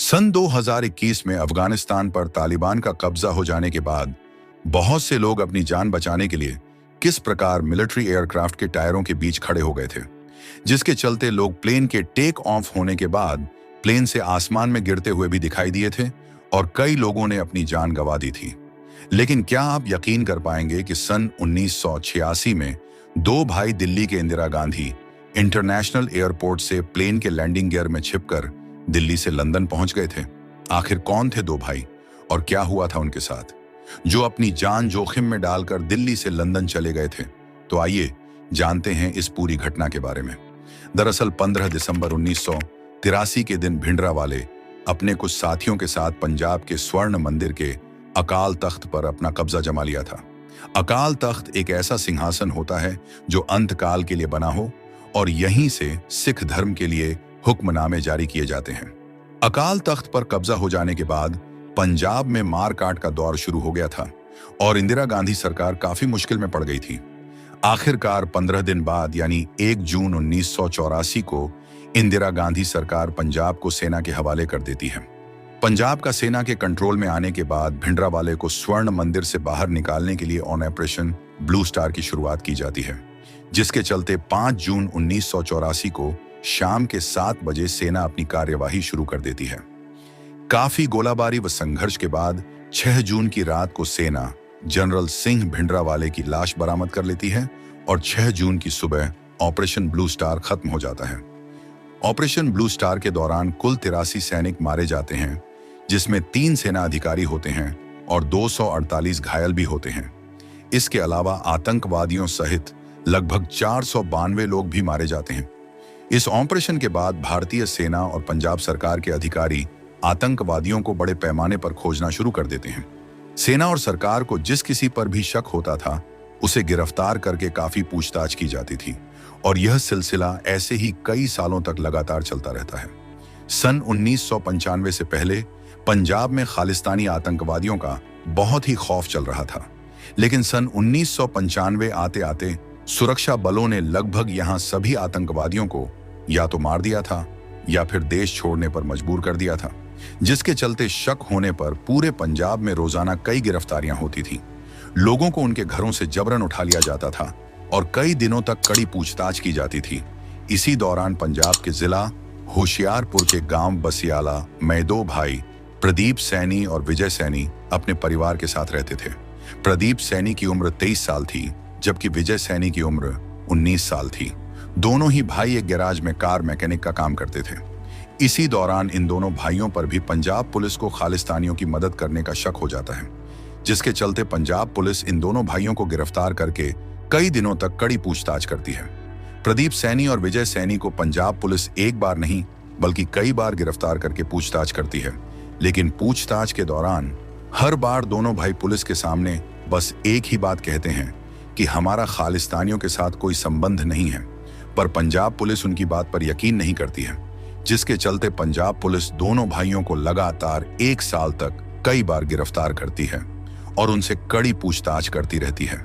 सन 2021 में अफगानिस्तान पर तालिबान का कब्जा हो जाने के बाद बहुत से लोग अपनी जान बचाने के लिए किस प्रकार मिलिट्री एयरक्राफ्ट के टायरों के बीच खड़े हो गए थे, जिसके चलते लोग प्लेन के टेक ऑफ होने के बाद प्लेन से आसमान में गिरते हुए भी दिखाई दिए थे और कई लोगों ने अपनी जान गंवा दी थी। लेकिन क्या आप यकीन कर पाएंगे कि सन 1986 में दो भाई दिल्ली के इंदिरा गांधी इंटरनेशनल एयरपोर्ट से प्लेन के लैंडिंग गियर में छिपकर दिल्ली से लंदन पहुंच गए थे। आखिर कौन थे दो भाई और क्या हुआ था उनके साथ, जो अपनी जान जोखिम में डालकर दिल्ली से लंदन चले गए थे? तो आइए जानते हैं इस पूरी घटना के बारे में। दरअसल 15 दिसंबर 1983 के दिन भिंडरावाले अपने कुछ साथियों के साथ पंजाब के स्वर्ण मंदिर के अकाल तख्त पर अपना कब्जा जमा लिया था। अकाल तख्त एक ऐसा सिंहासन होता है जो अंतकाल के लिए बना हो और यहीं से सिख धर्म के लिए हुक्मनामे जारी किए जाते हैं। अकाल तख्त पर कब्जा हो जाने के बाद पंजाब में मारकाट का दौर शुरू हो गया था और इंदिरा गांधी सरकार काफी मुश्किल में पड़ गई थी। आखिरकार 15 दिन बाद यानी 1 जून 1984 को इंदिरा गांधी सरकार पंजाब को सेना के हवाले कर देती है। पंजाब का सेना के कंट्रोल में आने के बाद भिंडरावाले को स्वर्ण मंदिर से बाहर निकालने के लिए ऑपरेशन ब्लू स्टार की शुरुआत की जाती है, जिसके चलते 5 जून 1984 को शाम के 7 बजे सेना अपनी कार्यवाही शुरू कर देती है। काफी गोलाबारी व संघर्ष के बाद 6 जून की रात को सेना जनरल सिंह भिंडरावाले की लाश बरामद कर लेती है और 6 जून की सुबह ऑपरेशन ब्लू स्टार खत्म हो जाता है। ऑपरेशन ब्लू स्टार के दौरान कुल 83 सैनिक मारे जाते हैं, जिसमें 3 सेना अधिकारी होते हैं और 248 घायल भी होते हैं। इसके अलावा आतंकवादियों सहित लगभग 492 लोग भी मारे जाते हैं। इस ऑपरेशन के बाद भारतीय सेना और पंजाब सरकार के अधिकारी आतंकवादियों को बड़े पैमाने पर खोजना शुरू कर देते हैं। सेना और सरकार को जिस किसी पर भी शक होता था उसे गिरफ्तार करके काफी पूछताछ की जाती थी और यह सिलसिला ऐसे ही कई सालों तक लगातार चलता रहता है। सन 1995 से पहले पंजाब में खालिस्तानी आतंकवादियों का बहुत ही खौफ चल रहा था, लेकिन सन 1995 आते आते सुरक्षा बलों ने लगभग यहां सभी आतंकवादियों को या तो मार दिया था या फिर देश छोड़ने पर मजबूर कर दिया था, जिसके चलते शक होने पर पूरे पंजाब में रोजाना कई गिरफ्तारियां होती थी। लोगों को उनके घरों से जबरन उठा लिया जाता था और कई दिनों तक कड़ी पूछताछ की जाती थी। इसी दौरान पंजाब के जिला होशियारपुर के गांव बसियाला में 2 भाई प्रदीप सैनी और विजय सैनी अपने परिवार के साथ रहते थे। प्रदीप सैनी की उम्र 23 साल थी जबकि विजय सैनी की उम्र 19 साल थी। दोनों ही भाई एक गैराज में कार मैकेनिक का काम करते थे। इसी दौरान इन दोनों भाइयों पर भी पंजाब पुलिस को खालिस्तानियों की मदद करने का शक हो जाता है, जिसके चलते पंजाब पुलिस इन दोनों भाइयों को गिरफ्तार करके कई दिनों तक कड़ी पूछताछ करती है। प्रदीप सैनी और विजय सैनी को पंजाब पुलिस एक बार नहीं बल्कि कई बार गिरफ्तार करके पूछताछ करती है, लेकिन पूछताछ के दौरान हर बार दोनों भाई पुलिस के सामने बस एक ही बात कहते हैं कि हमारा खालिस्तानियों के साथ कोई संबंध नहीं है, पर पंजाब पुलिस उनकी बात पर यकीन नहीं करती है, जिसके चलते पंजाब पुलिस दोनों भाइयों को लगातार 1 साल तक कई बार गिरफ्तार करती है और उनसे कड़ी पूछताछ करती रहती है।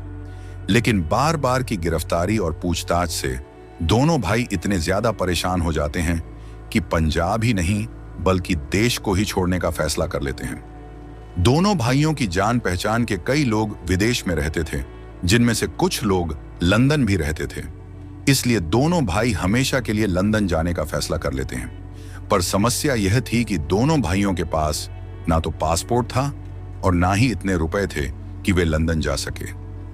लेकिन बार बार की गिरफ्तारी और पूछताछ से दोनों भाई इतने ज्यादा परेशान हो जाते हैं कि पंजाब ही नहीं बल्कि देश को ही छोड़ने का फैसला कर लेते हैं। दोनों भाइयों की जान पहचान के कई लोग विदेश में रहते थे, जिनमें से कुछ लोग लंदन भी रहते थे। इसलिए दोनों भाई हमेशा के लिए लंदन जाने का फैसला कर लेते हैं। पर समस्या यह थी कि दोनों भाइयों के पास ना तो पासपोर्ट था और ना ही इतने रुपए थे कि वे लंदन जा सके।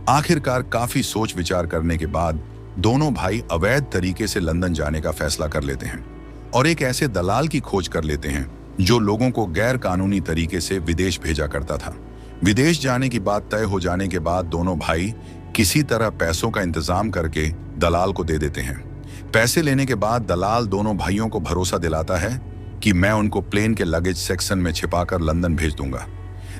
आखिरकार काफी सोच विचार करने के बाद दोनों भाई अवैध तरीके से लंदन जाने का फैसला कर लेते हैं और एक ऐसे दलाल की खोज कर लेते हैं जो लोगों को गैर कानूनी तरीके से विदेश भेजा करता था। विदेश जाने की बात तय हो जाने के बाद दोनों भाई किसी तरह पैसों का इंतजाम करके दलाल को दे देते हैं। पैसे लेने के बाद दलाल दोनों भाइयों को भरोसा दिलाता है कि मैं उनको प्लेन के लगेज सेक्शन में छिपाकर लंदन भेज दूंगा,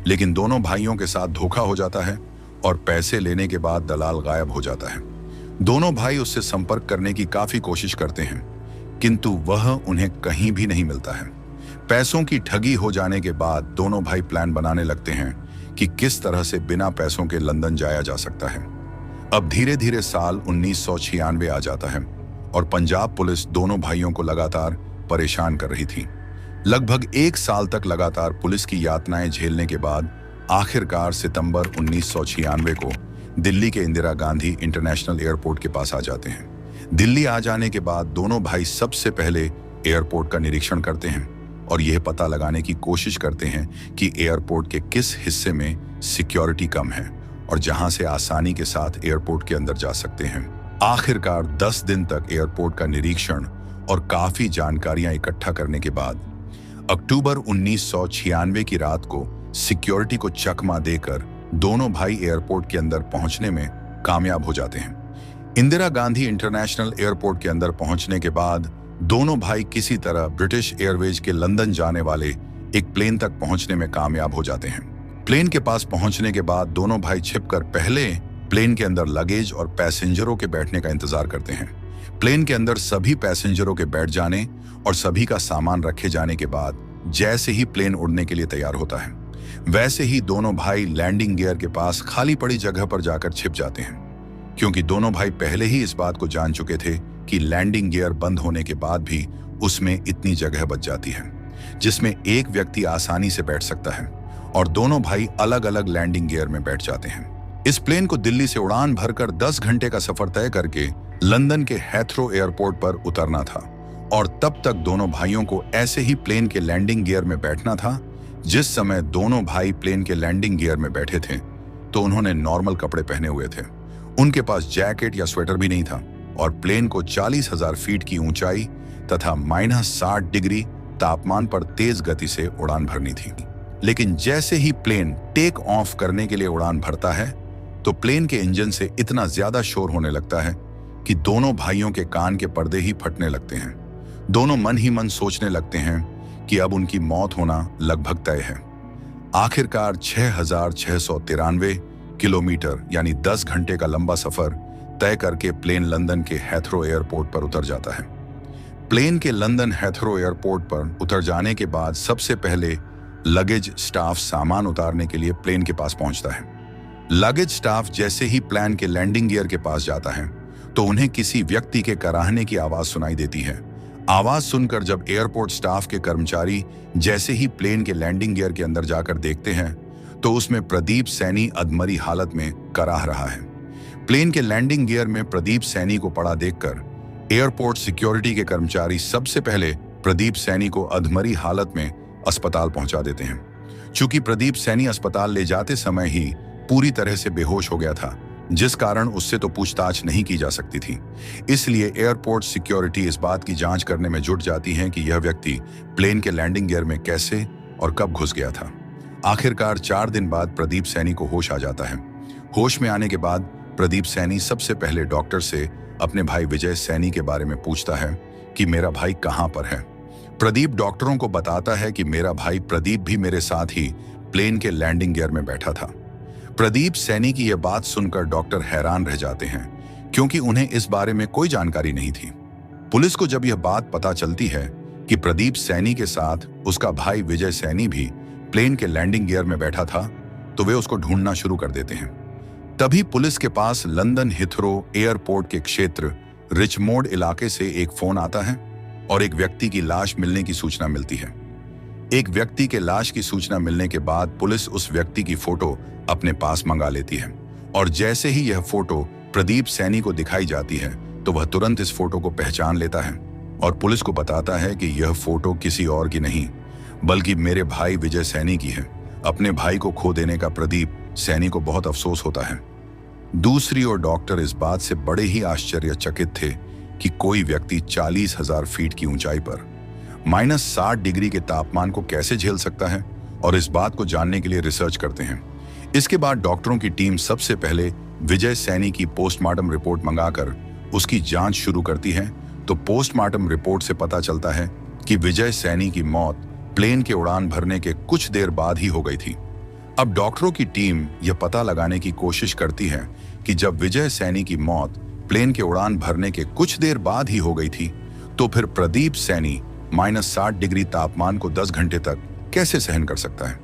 लेकिन दोनों भाइयों के साथ धोखा हो जाता है और पैसे लेने के बाद दलाल गायब हो जाता है। दोनों भाई उससे संपर्क करने की काफी कोशिश करते हैं, किंतु वह उन्हें कहीं भी नहीं मिलता है। पैसों की ठगी हो जाने के बाद दोनों भाई प्लान बनाने लगते हैं कि किस तरह से बिना पैसों के लंदन जाया जा सकता है। अब धीरे धीरे साल 1996 आ जाता है और पंजाब पुलिस दोनों भाइयों को लगातार परेशान कर रही थी। लगभग 1 साल तक लगातार पुलिस की यातनाएं झेलने के बाद आखिरकार सितंबर 1996 को दिल्ली के इंदिरा गांधी इंटरनेशनल एयरपोर्ट के पास आ जाते हैं। दिल्ली आ जाने के बाद दोनों भाई सबसे पहले एयरपोर्ट का निरीक्षण करते हैं और यह पता लगाने की कोशिश करते हैं कि एयरपोर्ट के किस हिस्से में सिक्योरिटी कम है और जहां से आसानी के साथ एयरपोर्ट के अंदर जा सकते हैं। आखिरकार 10 दिन तक एयरपोर्ट का निरीक्षण और काफी जानकारियां इकट्ठा करने के बाद अक्टूबर 1996 की रात को सिक्योरिटी को चकमा देकर दोनों भाई एयरपोर्ट के अंदर पहुंचने में कामयाब हो जाते हैं। इंदिरा गांधी इंटरनेशनल एयरपोर्ट के अंदर पहुंचने के बाद दोनों भाई किसी तरह ब्रिटिश एयरवेज के लंदन जाने वाले एक प्लेन तक पहुंचने में कामयाब हो जाते हैं। प्लेन के पास पहुंचने के बाद दोनों भाई छिपकर पहले प्लेन के अंदर लगेज और पैसेंजरों के बैठने का इंतजार करते हैं। प्लेन के अंदर सभी पैसेंजरों के बैठ जाने और सभी का सामान रखे जाने के बाद जैसे ही प्लेन उड़ने के लिए तैयार होता है, वैसे ही दोनों भाई लैंडिंग गियर के पास खाली पड़ी जगह पर जाकर छिप जाते हैं, क्योंकि दोनों भाई पहले ही इस बात को जान चुके थे कि लैंडिंग गियर बंद होने के बाद भी उसमें इतनी जगह बच जाती है जिसमें एक व्यक्ति आसानी से बैठ सकता है, और दोनों भाई अलग अलग लैंडिंग गियर में बैठ जाते हैं। इस प्लेन को दिल्ली से उड़ान भरकर 10 घंटे का सफर तय करके लंदन के हेथ्रो एयरपोर्ट पर उतरना था, और तब तक दोनों भाइयों को ऐसे ही प्लेन के लैंडिंग गियर में बैठना था। जिस समय दोनों भाई प्लेन के लैंडिंग गियर में बैठे थे तो उन्होंने नॉर्मल कपड़े पहने हुए थे। उनके पास जैकेट या स्वेटर भी नहीं था, और प्लेन को 40,000 फीट की ऊंचाई तथा -60 डिग्री तापमान पर तेज गति से उड़ान भरनी थी। लेकिन जैसे ही प्लेन टेक ऑफ करने के लिए उड़ान भरता है तो प्लेन के इंजन से इतना ज्यादा शोर होने लगता है कि दोनों भाइयों के कान के पर्दे ही फटने लगते हैं। दोनों मन ही मन सोचने लगते हैं कि अब उनकी मौत होना लगभग तय है। आखिरकार 6,693 किलोमीटर यानी 10 घंटे का लंबा सफर तय करके प्लेन लंदन के हेथ्रो एयरपोर्ट पर उतर जाता है। प्लेन के लंदन हेथ्रो एयरपोर्ट पर उतर जाने के बाद सबसे पहले लगेज स्टाफ सामान उतारने के लिए प्लेन के पास पहुंचता है। लगेज स्टाफ जैसे ही प्लेन के लैंडिंग गियर के पास जाता है तो उन्हें किसी व्यक्ति के कराहने की आवाज सुनाई देती है। आवाज सुनकर जब एयरपोर्ट स्टाफ के कर्मचारी जैसे ही प्लेन के लैंडिंग गियर के अंदर जाकर देखते हैं तो उसमें प्रदीप सैनी अधमरी हालत में कराह रहा है। प्लेन के लैंडिंग गियर में प्रदीप सैनी को पड़ा देखकर एयरपोर्ट सिक्योरिटी के कर्मचारी सबसे पहले प्रदीप सैनी को अधमरी हालत में अस्पताल पहुंचा देते हैं। चूंकि प्रदीप सैनी अस्पताल ले जाते समय ही पूरी तरह से बेहोश हो गया था, जिस कारण उससे तो पूछताछ नहीं की जा सकती थी। इसलिए एयरपोर्ट सिक्योरिटी इस बात की जांच करने में जुट जाती है कि यह व्यक्ति प्लेन के लैंडिंग गियर में कैसे और कब घुस गया था। आखिरकार 4 दिन बाद प्रदीप सैनी को होश आ जाता है। होश में आने के बाद प्रदीप सैनी सबसे पहले डॉक्टर से अपने भाई विजय सैनी के बारे में पूछता है कि मेरा भाई कहाँ पर है। प्रदीप डॉक्टरों को बताता है कि मेरा भाई प्रदीप भी मेरे साथ ही प्लेन के लैंडिंग गियर में बैठा था। प्रदीप सैनी की यह बात सुनकर डॉक्टर हैरान रह जाते हैं, क्योंकि उन्हें इस बारे में कोई जानकारी नहीं थी। पुलिस को जब यह बात पता चलती है कि प्रदीप सैनी के साथ उसका भाई विजय सैनी भी प्लेन के लैंडिंग गियर में बैठा था, तो वे उसको ढूंढना शुरू कर देते हैं। तभी पुलिस के पास लंदन हिथ्रो एयरपोर्ट के क्षेत्र रिचमोंड इलाके से एक फोन आता है और एक व्यक्ति की लाश मिलने की सूचना मिलती है। एक व्यक्ति के लाश की सूचना मिलने के बाद पुलिस उस व्यक्ति की फोटो अपने पास मंगा लेती है, और जैसे ही यह फोटो प्रदीप सैनी को दिखाई जाती है तो वह तुरंत इस फोटो को पहचान लेता है और पुलिस को बताता है कि यह फोटो किसी और की नहीं बल्कि मेरे भाई विजय सैनी की है। अपने भाई को खो देने का प्रदीप सैनी को बहुत अफसोस होता है। दूसरी ओर डॉक्टर इस बात से बड़े ही आश्चर्यचकित थे कि कोई व्यक्ति 40,000 फीट की ऊंचाई पर -60 डिग्री के तापमान को कैसे झेल सकता है, और इस बात को जानने के लिए रिसर्च करते हैं। इसके बाद डॉक्टरों की टीम सबसे पहले विजय सैनी की पोस्टमार्टम रिपोर्ट मंगाकर उसकी जांच शुरू करती है। तो पोस्टमार्टम रिपोर्ट से पता चलता है कि विजय सैनी की मौत प्लेन के उड़ान भरने के कुछ देर बाद ही हो गई थी। अब डॉक्टरों की टीम यह पता लगाने की कोशिश करती है कि जब विजय सैनी की मौत प्लेन के उड़ान भरने के कुछ देर बाद ही हो गई थी, तो फिर प्रदीप सैनी -60 डिग्री तापमान को 10 घंटे तक कैसे सहन कर सकता है।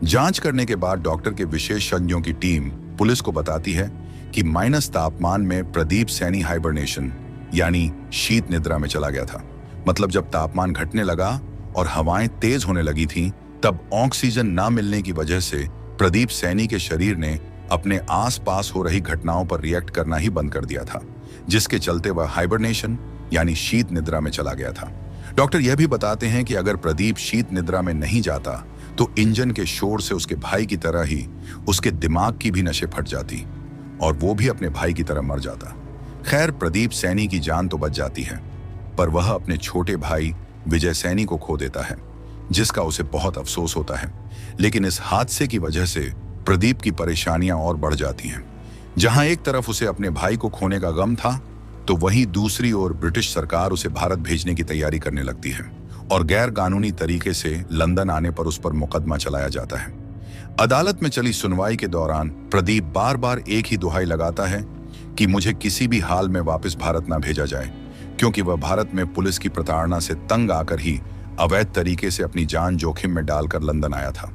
जांच करने के बाद डॉक्टर के विशेषज्ञों की टीम पुलिस को बताती है कि माइनस तापमान में प्रदीप सैनी हाइबरनेशन यानी शीत निद्रा में चला गया था। मतलब जब तापमान घटने लगा और हवाएं तेज होने लगी थीं, तब ऑक्सीजन ना मिलने की वजह से प्रदीप सैनी के शरीर ने अपने आसपास हो रही घटनाओं पर रिएक्ट करना ही बंद कर दिया था, जिसके चलते वह हाइबरनेशन यानी शीत निद्रा में चला गया था। डॉक्टर यह भी बताते हैं कि अगर प्रदीप शीत निद्रा में नहीं जाता तो इंजन के शोर से उसके भाई की तरह ही उसके दिमाग की भी नसें फट जाती और वो भी अपने भाई की तरह मर जाता। खैर, प्रदीप सैनी की जान तो बच जाती है, पर वह अपने छोटे भाई विजय सैनी को खो देता है, जिसका उसे बहुत अफसोस होता है। लेकिन इस हादसे की वजह से प्रदीप की परेशानियां और बढ़ जाती हैं। जहां एक तरफ उसे अपने भाई को खोने का गम था, तो वहीं दूसरी ओर ब्रिटिश सरकार उसे भारत भेजने की तैयारी करने लगती है और गैर कानूनी तरीके से लंदन आने पर उस पर मुकदमा चलाया जाता है। अदालत में चली सुनवाई के दौरान प्रदीप बार बार एक ही दुहाई लगाता है कि मुझे किसी भी हाल में वापस भारत ना भेजा जाए, क्योंकि वह भारत में पुलिस की प्रताड़ना से तंग आकर ही अवैध तरीके से अपनी जान जोखिम में डालकर लंदन आया था।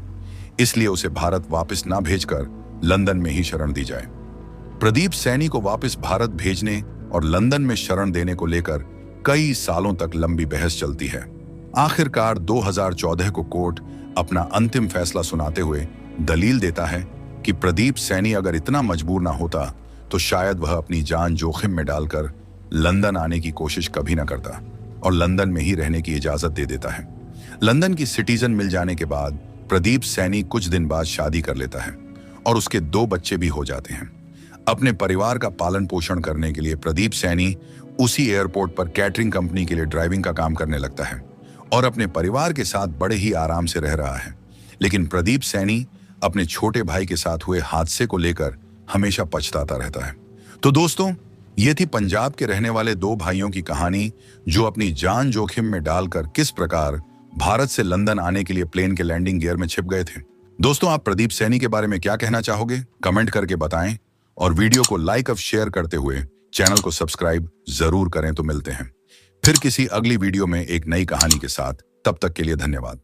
इसलिए उसे भारत वापस ना भेजकर लंदन में ही शरण दी जाए। प्रदीप सैनी को वापस भारत भेजने और लंदन में शरण देने को लेकर कई सालों तक लंबी बहस चलती है। आखिरकार 2014 को कोर्ट अपना अंतिम फैसला सुनाते हुए दलील देता है कि प्रदीप सैनी अगर इतना मजबूर ना होता तो शायद वह अपनी जान जोखिम में डालकर लंदन आने की कोशिश कभी ना करता और लंदन में ही रहने की इजाजत दे देता है। लंदन की सिटीजन मिल जाने के बाद प्रदीप सैनी कुछ दिन बाद शादी कर लेता है और उसके 2 बच्चे भी हो जाते हैं। अपने परिवार का पालन पोषण करने के लिए प्रदीप सैनी उसी एयरपोर्ट पर कैटरिंग कंपनी के लिए ड्राइविंग का काम करने लगता है और अपने परिवार के साथ बड़े ही आराम से रह रहा है। लेकिन प्रदीप सैनी अपने छोटे भाई के साथ हुए हादसे को लेकर हमेशा पछताता रहता है। तो दोस्तों, ये थी पंजाब के रहने वाले 2 भाइयों की कहानी, जो अपनी जान जोखिम में डालकर किस प्रकार भारत से लंदन आने के लिए प्लेन के लैंडिंग गियर में छिप गए थे। दोस्तों, आप प्रदीप सैनी के बारे में क्या कहना चाहोगे? कमेंट करके बताएं और वीडियो को लाइक और शेयर करते हुए चैनल को सब्सक्राइब जरूर करें। तो मिलते हैं फिर किसी अगली वीडियो में एक नई कहानी के साथ। तब तक के लिए धन्यवाद।